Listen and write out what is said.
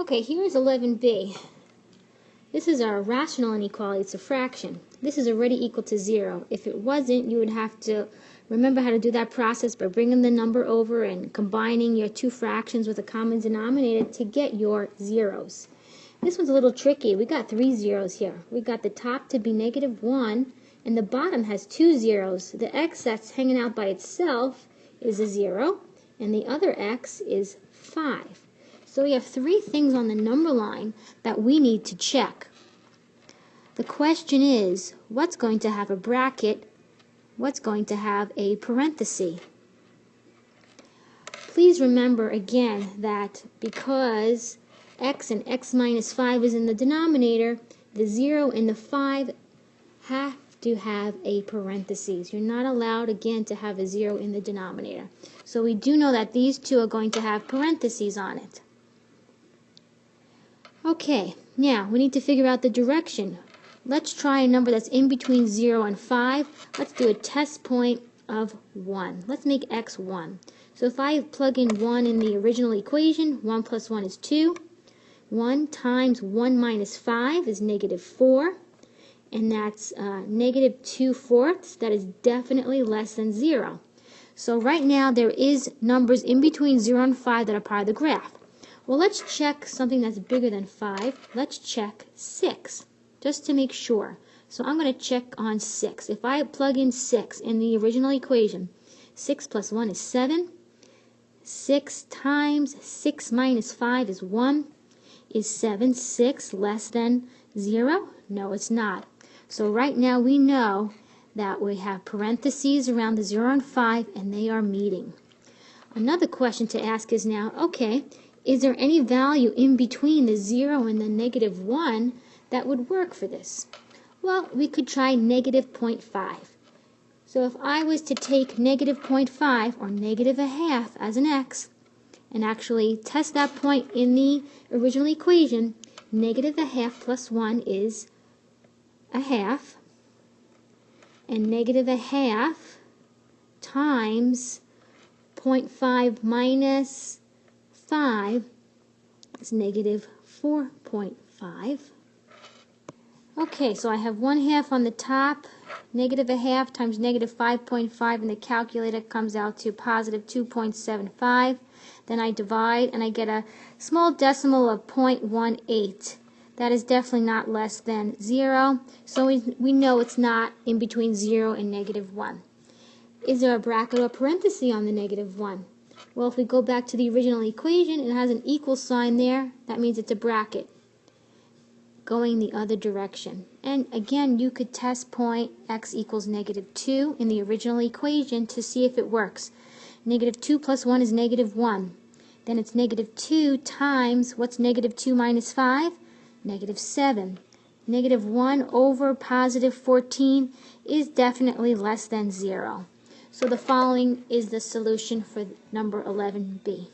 Okay, here's 11b. This is our rational inequality. It's a fraction. This is already equal to 0. If it wasn't, you would have to remember how to do that process by bringing the number over and combining your two fractions with a common denominator to get your zeros. This one's a little tricky. We got 3 zeros here. We got the top to be -1, and the bottom has 2 zeros. The x that's hanging out by itself is a 0, and the other x is 5. So we have 3 things on the number line that we need to check. The question is, what's going to have a bracket? What's going to have a parenthesis? Please remember again that because x and x minus 5 is in the denominator, the 0 and the 5 have to have a parenthesis. You're not allowed again to have a 0 in the denominator. So we do know that these two are going to have parentheses on it. Okay, now we need to figure out the direction. Let's try a number that's in between 0 and 5. Let's do a test point of 1. Let's make x 1. So if I plug in 1 in the original equation, 1 plus 1 is 2. 1 times 1 minus 5 is -4. And that's -2/4. That is definitely less than 0. So right now there is numbers in between 0 and 5 that are part of the graph. Well, let's check something that's bigger than 5. Let's check 6, just to make sure. So I'm going to check on 6. If I plug in 6 in the original equation, 6 plus 1 is 7. 6 times 6 minus 5 is 1. Is 7, 6 less than 0? No, it's not. So right now we know that we have parentheses around the 0 and 5, and they are meeting. Another question to ask is now, okay, is there any value in between the 0 and the -1 that would work for this? Well, we could try -0.5. So if I was to take -0.5 or -1/2 as an x and actually test that point in the original equation, -1/2 plus 1 is 1/2, and -1/2 times 0.5 minus 5 is -4.5. Okay, so I have 1/2 on the top, -1/2 times -5.5 in the calculator comes out to +2.75. Then I divide and I get a small decimal of 0.18. That is definitely not less than 0, so we know it's not in between 0 and -1. Is there a bracket or parenthesis on the -1? Well, if we go back to the original equation, it has an equal sign there. That means it's a bracket going the other direction. And again, you could test point x equals -2 in the original equation to see if it works. -2 plus 1 is -1. Then it's -2 times, what's -2 minus 5? -7. -1 over +14 is definitely less than 0. So the following is the solution for number 11b.